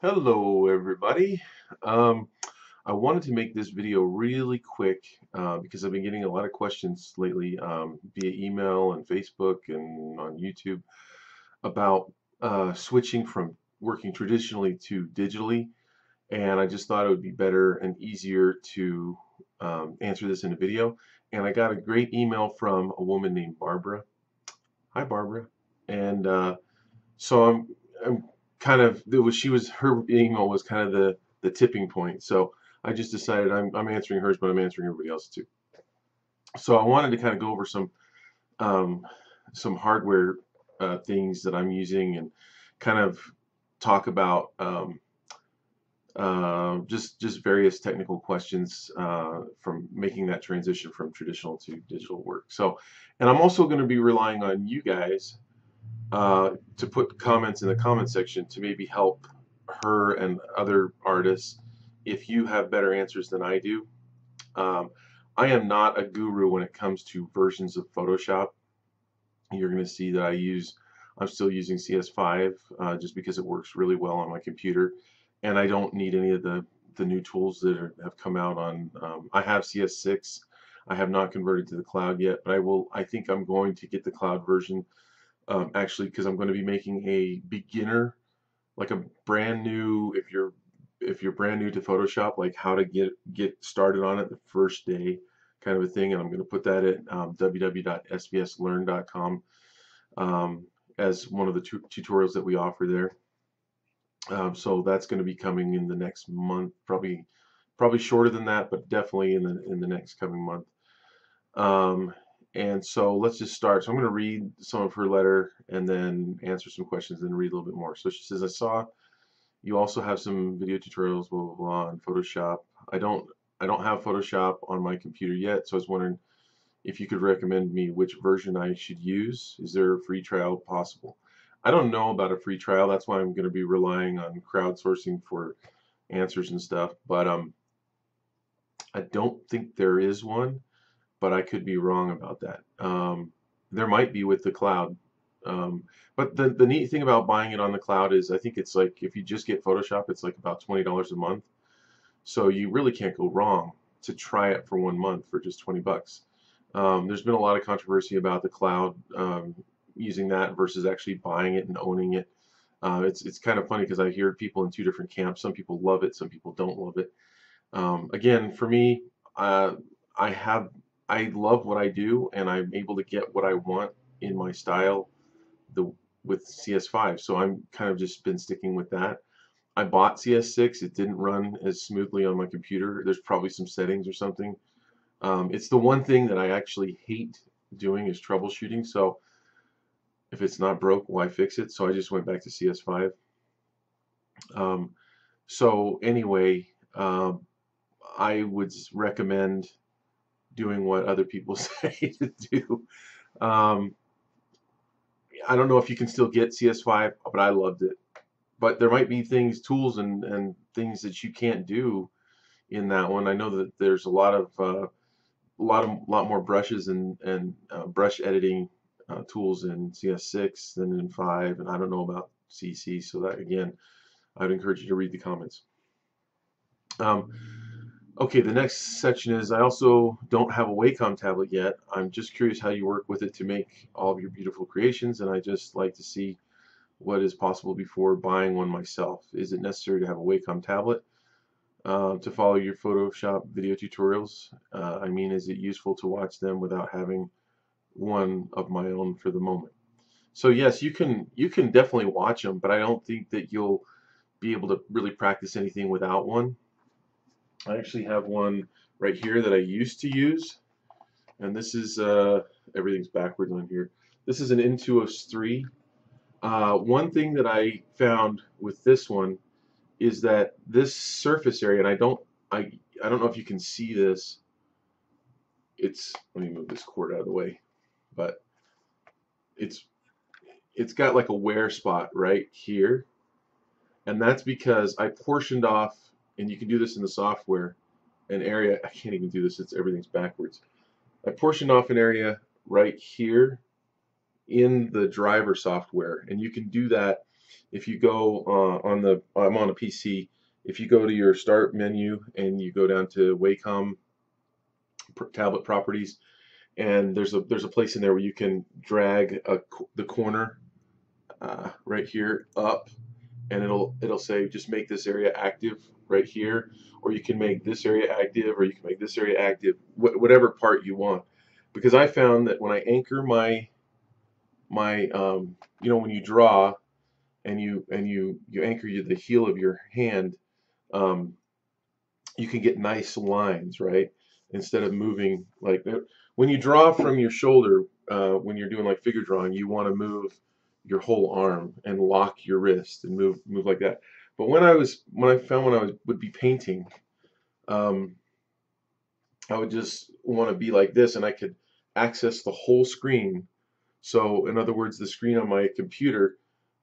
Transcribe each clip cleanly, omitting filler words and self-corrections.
Hello everybody. Um, I wanted to make this video really quick because I've been getting a lot of questions lately via email and Facebook and on YouTube about switching from working traditionally to digitally, and I just thought it would be better and easier to answer this in a video. And I got a great email from a woman named Barbara. Hi Barbara. And so I'm kind of it was she was her email was kind of the tipping point. So I just decided I'm answering hers, but I'm answering everybody else too. So I wanted to kind of go over um, some hardware things that I'm using and kind of talk about just various technical questions from making that transition from traditional to digital work. So, and I'm also going to be relying on you guys to put comments in the comment section to maybe help her and other artists if you have better answers than I do. Um, I am not a guru when it comes to versions of Photoshop. You're going to see that I'm still using CS5 just because it works really well on my computer, and I don't need any of the new tools that have come out on. I have CS6. I have not converted to the cloud yet, but I will. I think I'm going to get the cloud version actually, because I'm going to be making a beginner, like a brand new, if you're brand new to Photoshop, like how to get started on it the first day, kind of a thing. And I'm going to put that at www.sbslearn.com as one of the tutorials that we offer there. So that's going to be coming in the next month, probably shorter than that, but definitely in the next coming month. Um, and so let's just start. So I'm going to read some of her letter and then answer some questions and read a little bit more. So she says, I saw you also have some video tutorials, blah, blah, blah, on Photoshop. I don't I don't have Photoshop on my computer yet, so I was wondering if you could recommend me which version I should use. Is there a free trial possible? I don't know about a free trial. That's why I'm going to be relying on crowdsourcing for answers and stuff. But I don't think there is one, but I could be wrong about that. There might be with the cloud. Um, but the neat thing about buying it on the cloud is I think it's like if you just get Photoshop, it's like about $20 a month. So you really can't go wrong to try it for 1 month for just 20 bucks. There's been a lot of controversy about the cloud using that versus actually buying it and owning it. It's kind of funny because I hear people in two different camps. Some people love it, some people don't love it. Again, for me, I have I love what I do, and I'm able to get what I want in my style the with CS5. So I'm kind of just been sticking with that. I bought CS6. It didn't run as smoothly on my computer. There's probably some settings or something. It's the one thing that I actually hate doing is troubleshooting. So if it's not broke, why fix it? So I just went back to CS5. Um, so anyway, I would recommend doing what other people say to do. Um, I don't know if you can still get CS5, but I loved it. But there might be things, tools, and things that you can't do in that one. I know that there's a lot more brushes and brush editing tools in CS6 than in 5, and I don't know about CC. So that again, I'd encourage you to read the comments. Um, Okay, the next section is I also don't have a Wacom tablet yet. I'm just curious how you work with it to make all of your beautiful creations, and I just like to see what is possible before buying one myself. Is it necessary to have a Wacom tablet to follow your Photoshop video tutorials? I mean, is it useful to watch them without having one of my own for the moment? So yes, you can definitely watch them, but I don't think that you'll be able to really practice anything without one. I actually have one right here that I used to use, and this is everything's backwards on here. This is an Intuos 3. One thing that I found with this one is that this surface area, and I don't know if you can see this. Let me move this cord out of the way, but it's it's got like a wear spot right here, and that's because I portioned off, and you can do this in the software, an area. I can't even do this. Everything's backwards. I portioned off an area right here in the driver software, and you can do that If you go I'm on a PC. If you go to your start menu and you go down to Wacom tablet properties, and there's a place in there where you can drag the corner right here up, and it'll say just make this area active right here, or you can make this area active, or you can make this area active, whatever part you want. Because I found that when I anchor my when you draw and you anchor the heel of your hand, um, you can get nice lines, right? Instead of moving like when you draw from your shoulder, when you're doing like figure drawing, you want to move your whole arm and lock your wrist and move like that. But when I found when I would be painting, um, I would just want to be like this, and I could access the whole screen. So in other words, the screen on my computer,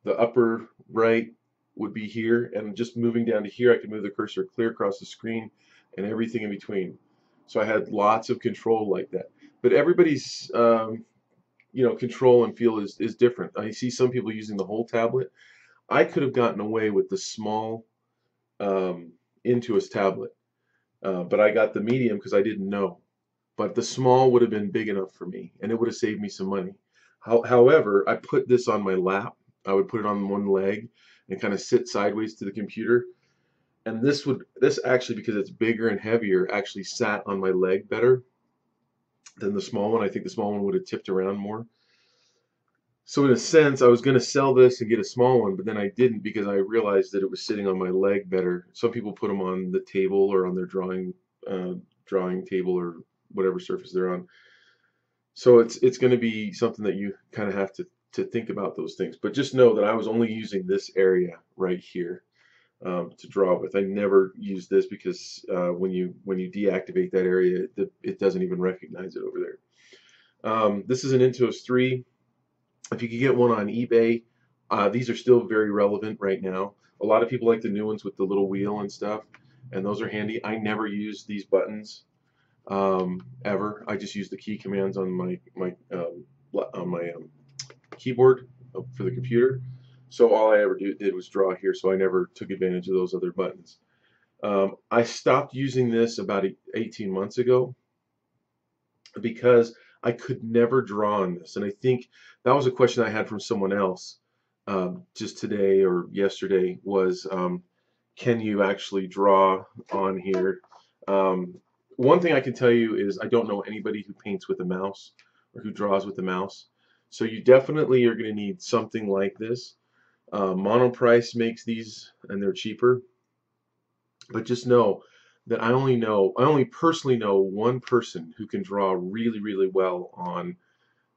the upper right would be here, and just moving down to here, I could move the cursor clear across the screen and everything in between. So I had lots of control like that. But everybody's control and feel is different. I see some people using the whole tablet. I could have gotten away with the small um, Intuos tablet, but I got the medium because I didn't know. But the small would have been big enough for me, and it would have saved me some money. However, I put this on my lap. I would put it on one leg and kind of sit sideways to the computer. And this actually, because it's bigger and heavier, actually sat on my leg better than the small one. I think the small one would have tipped around more. So in a sense, I was going to sell this and get a small one, but then I didn't because I realized that it was sitting on my leg better. Some people put them on the table or on their drawing table or whatever surface they're on. So it's going to be something that you kind of have to think about those things. But just know that I was only using this area right here to draw with. I never use this because when you deactivate that area, it doesn't even recognize it over there. This is an Intuos 3. If you could get one on eBay, these are still very relevant right now. A lot of people like the new ones with the little wheel and stuff, and those are handy. I never use these buttons ever. I just use the key commands on my keyboard for the computer. So all I ever did was draw here, so I never took advantage of those other buttons. I stopped using this about 18 months ago because I could never draw on this. And I think that was a question I had from someone else just today or yesterday was, can you actually draw on here? One thing I can tell you is I don't know anybody who paints with a mouse or who draws with a mouse. So you definitely are going to need something like this. Monoprice makes these and they're cheaper. But just know that I only personally know one person who can draw really, really well on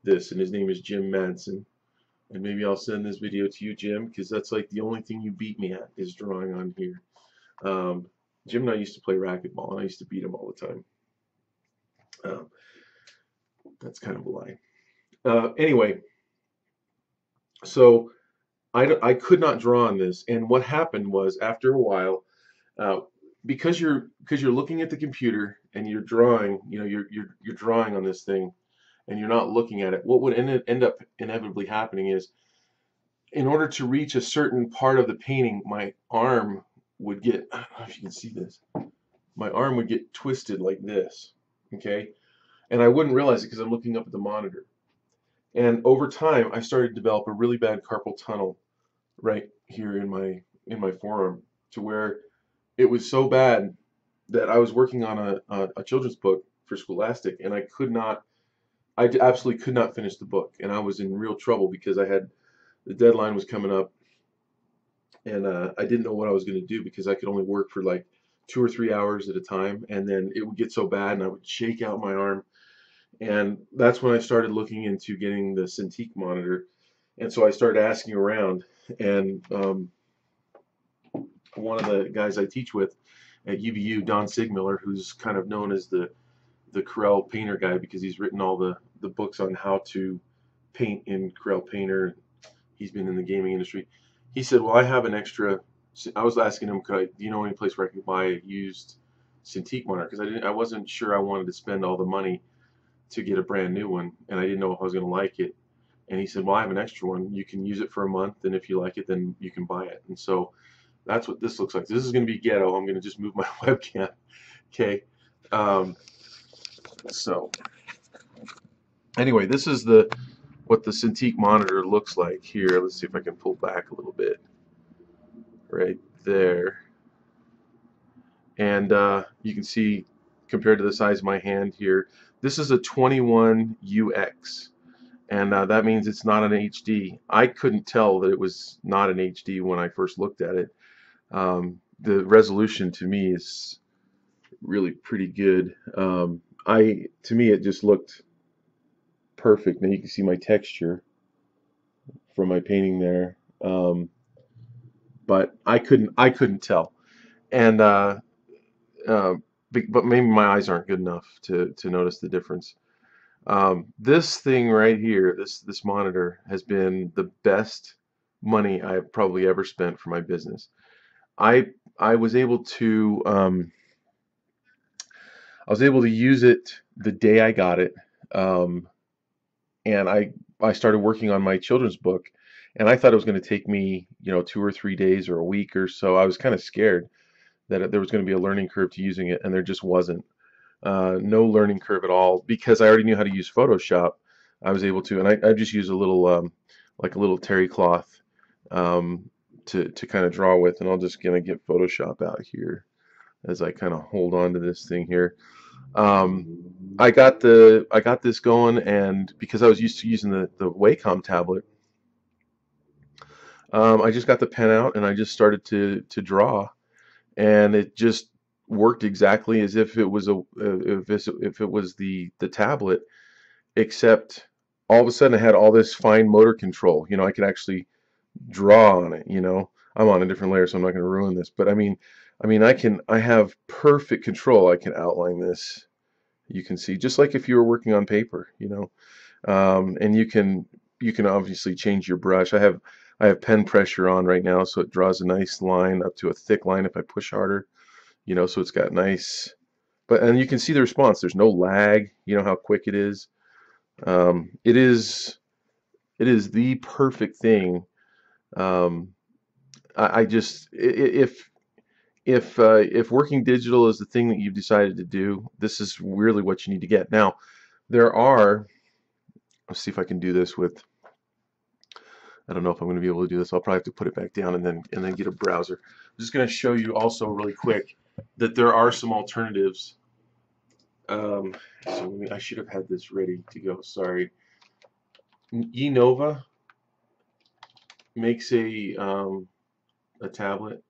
this, and his name is Jim Madsen. And maybe I'll send this video to you, Jim, because that's like the only thing you beat me at is drawing on here. Jim and I used to play racquetball, and I used to beat him all the time. That's kind of a lie. Anyway, so I could not draw on this, and what happened was after a while, because you're looking at the computer and you're drawing, you're drawing on this thing, and you're not looking at it. What would end up inevitably happening is, in order to reach a certain part of the painting, my arm would get, I don't know if you can see this, my arm would get twisted like this, okay? And I wouldn't realize it because I'm looking up at the monitor. And over time, I started to develop a really bad carpal tunnel right here in my forearm, to where it was so bad that I was working on a children's book for Scholastic, and I absolutely could not finish the book, and I was in real trouble because the deadline was coming up, and I didn't know what I was going to do because I could only work for like 2 or 3 hours at a time, and then it would get so bad and I would shake out my arm. And that's when I started looking into getting the Cintiq monitor. And so I started asking around, and one of the guys I teach with at UVU, Don Sigmiller, who's kind of known as the Corel Painter guy because he's written all the books on how to paint in Corel Painter. He's been in the gaming industry. He said, well, I have an extra. I was asking him, do you know any place where I could buy a used Cintiq monitor? Because I wasn't sure I wanted to spend all the money to get a brand new one, and I didn't know if I was going to like it. And he said, well, I have an extra one. You can use it for a month, and if you like it, then you can buy it. And so that's what this looks like. This is going to be ghetto. I'm going to just move my webcam. Okay. Um, so anyway, this is what the Cintiq monitor looks like here. Let's see if I can pull back a little bit. Right there. And you can see, compared to the size of my hand here, this is a 21UX. And that means it's not an HD. I couldn't tell that it was not an HD when I first looked at it. The resolution to me is really pretty good. To me, it just looked perfect. Now you can see my texture from my painting there, but I couldn't tell. And but maybe my eyes aren't good enough to notice the difference. This thing right here, this monitor, has been the best money I've probably ever spent for my business. I was able to use it the day I got it, and I started working on my children's book, and I thought it was going to take me 2 or 3 days or a week or so. I was kind of scared that there was going to be a learning curve to using it, and there just wasn't. No learning curve at all, because I already knew how to use Photoshop. I was able to, and I just use a little like a little terry cloth to kind of draw with, and I'll just gonna get Photoshop out here as I kind of hold on to this thing here. I got this going, and because I was used to using the Wacom tablet, I just got the pen out and I just started to draw, and it just worked exactly as if it was if it was the tablet, except all of a sudden I had all this fine motor control. I could actually draw on it. I'm on a different layer, so I'm not going to ruin this, but I have perfect control. I can outline this. You can see, just like if you were working on paper, and you can obviously change your brush. I have pen pressure on right now, so it draws a nice line up to a thick line if I push harder. So it's got nice, and you can see the response. There's no lag. How quick it is. It is the perfect thing. I just, if working digital is the thing that you've decided to do, this is really what you need to get. Now, let's see if I can do this with, I don't know if I'm going to be able to do this. I'll probably have to put it back down and then get a browser. I'm just going to show you also really quick that there are some alternatives. So I should have had this ready to go. Sorry. Enova makes a tablet,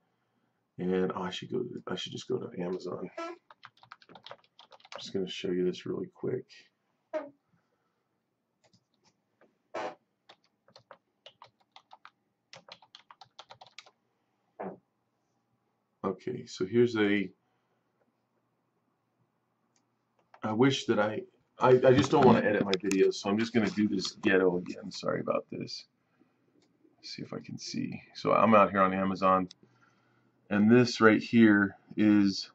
and I should just go to Amazon. I'm just going to show you this really quick. Okay, so here's I wish that I just don't want to edit my videos, so I'm just going to do this ghetto again. Sorry about this. Let's see if I can see. So I'm out here on Amazon, and this right here is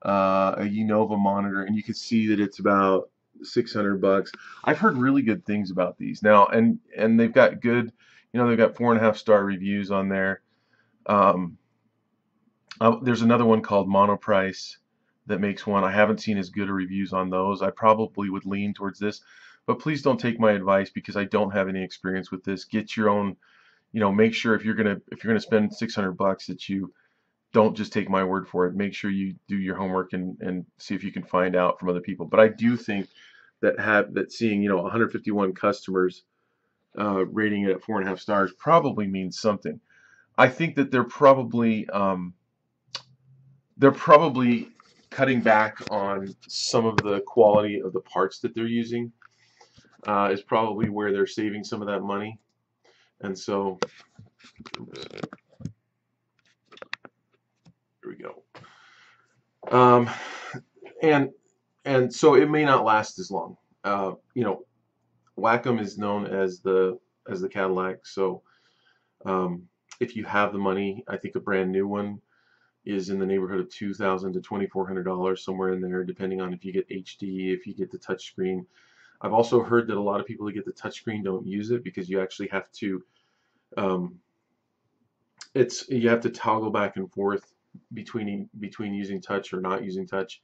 a Enova monitor, and you can see that it's about $600. I've heard really good things about these now, and they've got good, they've got 4.5-star reviews on there. There's another one called Monoprice that makes one. I haven't seen as good a reviews on those. I probably would lean towards this, but please don't take my advice, because I don't have any experience with this. Get your own, make sure if you're gonna spend $600 that you don't just take my word for it. Make sure you do your homework and see if you can find out from other people. But I do think that seeing 151 customers rating it at 4.5 stars probably means something. I think that they're probably cutting back on some of the quality of the parts that they're using. Is probably where they're saving some of that money. And so, oops, here we go. And so it may not last as long. Wacom is known as the Cadillac. So if you have the money, I think a brand new one is in the neighborhood of $2,000 to $2,400, somewhere in there, depending on if you get HD, if you get the touch screen. I've also heard that a lot of people that get the touchscreen don't use it because you actually have to um, you have to toggle back and forth between using touch or not using touch,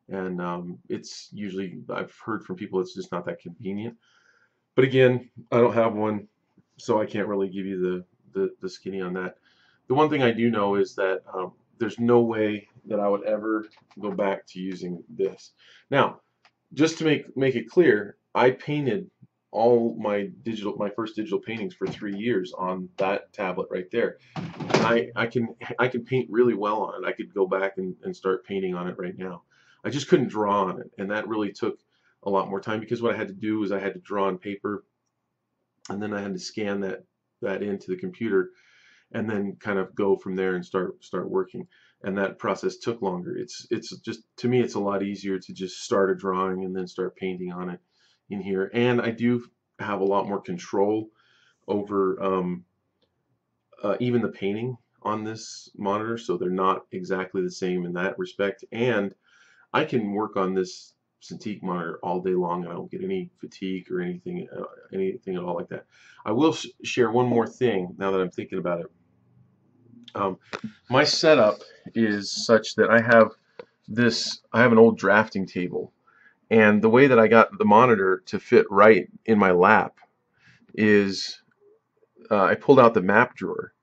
and it's usually, I've heard from people, it's just not that convenient. But again, I don't have one, so I can't really give you the skinny on that. The one thing I do know is that there's no way that I would ever go back to using this. Now, just to make it clear, I painted all my first digital paintings for 3 years on that tablet right there. I can paint really well on it. I could go back and start painting on it right now. I just couldn't draw on it, and that really took a lot more time because what I had to do is I had to draw on paper, and then I had to scan that into the computer, and then kind of go from there and start working. And that process took longer. It's just, to me, it's a lot easier to just start a drawing and then start painting on it in here. And I do have a lot more control over even the painting on this monitor, so they're not exactly the same in that respect. And I can work on this Cintiq monitor all day long, and I don't get any fatigue or anything at all like that. I will share one more thing now that I'm thinking about it. My setup is such that I have an old drafting table, and the way that I got the monitor to fit right in my lap is I pulled out the map drawer,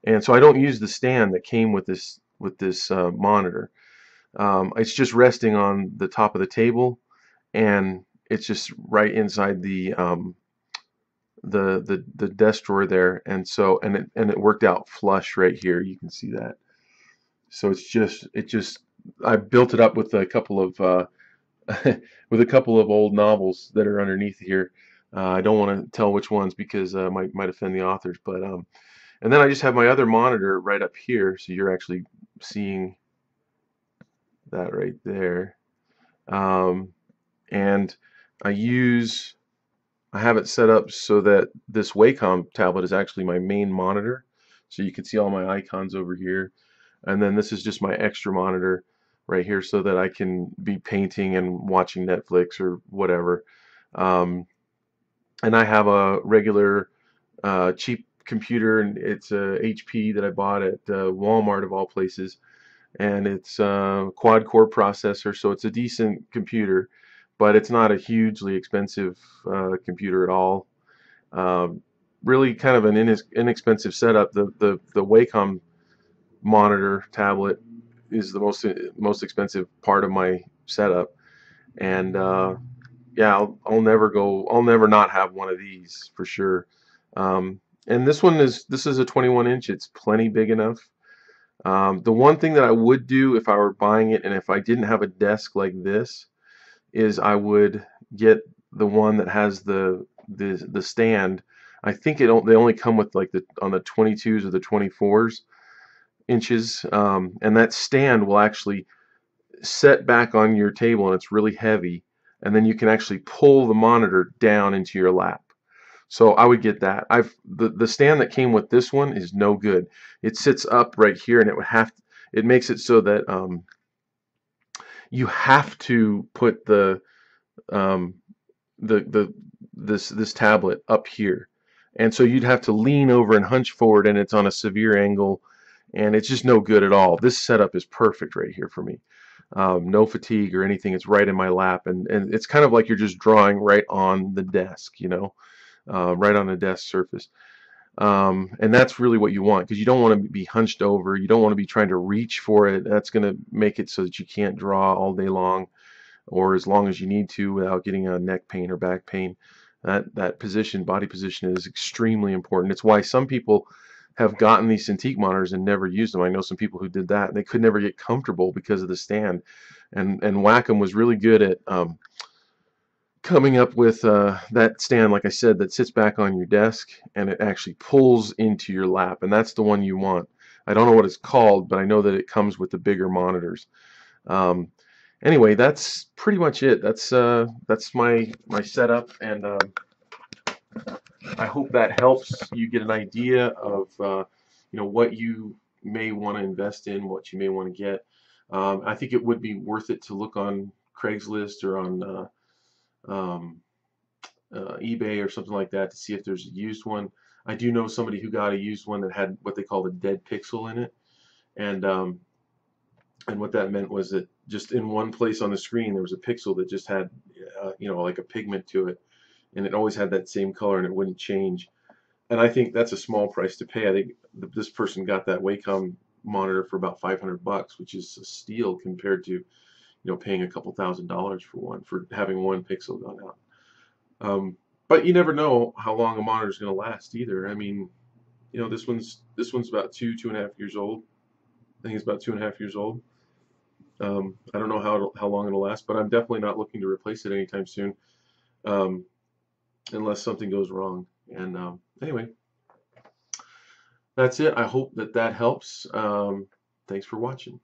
and so I don't use the stand that came with this monitor. It's just resting on the top of the table, and it's just right inside the desk drawer there, and so it worked out flush right here. You can see that. So I built it up with a couple of with a couple of old novels that are underneath here. I don't want to tell which ones because might offend the authors, but and then I just have my other monitor right up here, so you're actually seeing that right there. And I have it set up so that this Wacom tablet is actually my main monitor, so you can see all my icons over here, and then this is just my extra monitor right here so that I can be painting and watching Netflix or whatever. And I have a regular cheap computer, and it's a HP that I bought at Walmart of all places, and it's a quad-core processor, so it's a decent computer, but it's not a hugely expensive computer at all. Really kind of an inexpensive setup. The Wacom monitor tablet is the most expensive part of my setup, and yeah, I'll never not have one of these for sure. And this is a 21 inch. It's plenty big enough. The one thing that I would do if I were buying it and if I didn't have a desk like this is I would get the one that has the stand. I think they only come with like on the 22s or the 24s inches, and that stand will actually set back on your table, and it's really heavy, and then you can actually pull the monitor down into your lap. So I would get that. The stand that came with this one is no good. It sits up right here, and it makes it so that you have to put this tablet up here, and so you'd have to lean over and hunch forward, and it's on a severe angle, and it's just no good at all. This setup is perfect right here for me. No fatigue or anything. It's right in my lap, and it's kind of like you're just drawing right on the desk, right on the desk surface. And that's really what you want, because you don't want to be hunched over. You don't want to be trying to reach for it. That's going to make it so that you can't draw all day long or as long as you need to without getting a neck pain or back pain. That body position is extremely important. It's why some people have gotten these Cintiq monitors and never used them. I know some people who did that, and they could never get comfortable because of the stand. And Wacom was really good at coming up with that stand, like I said, that sits back on your desk and it actually pulls into your lap, and that's the one you want. I don't know what it's called, but I know that it comes with the bigger monitors. Anyway, that's pretty much it. That's my setup, and I hope that helps you get an idea of what you may want to invest in, what you may want to get. I think it would be worth it to look on Craigslist or on eBay or something like that to see if there's a used one. I do know somebody who got a used one that had what they called a dead pixel in it, and what that meant was that just in one place on the screen there was a pixel that just had you know, like a pigment to it, and it always had that same color and it wouldn't change. And I think that's a small price to pay. I think this person got that Wacom monitor for about $500, which is a steal compared to, you know, paying a couple $1,000s for one, for having one pixel gone out. But you never know how long a monitor is going to last either. I mean, you know, this one's about 2.5 years old. I think it's about 2.5 years old. I don't know how long it'll last, but I'm definitely not looking to replace it anytime soon, um, unless something goes wrong. And anyway, that's it. I hope that helps. Thanks for watching.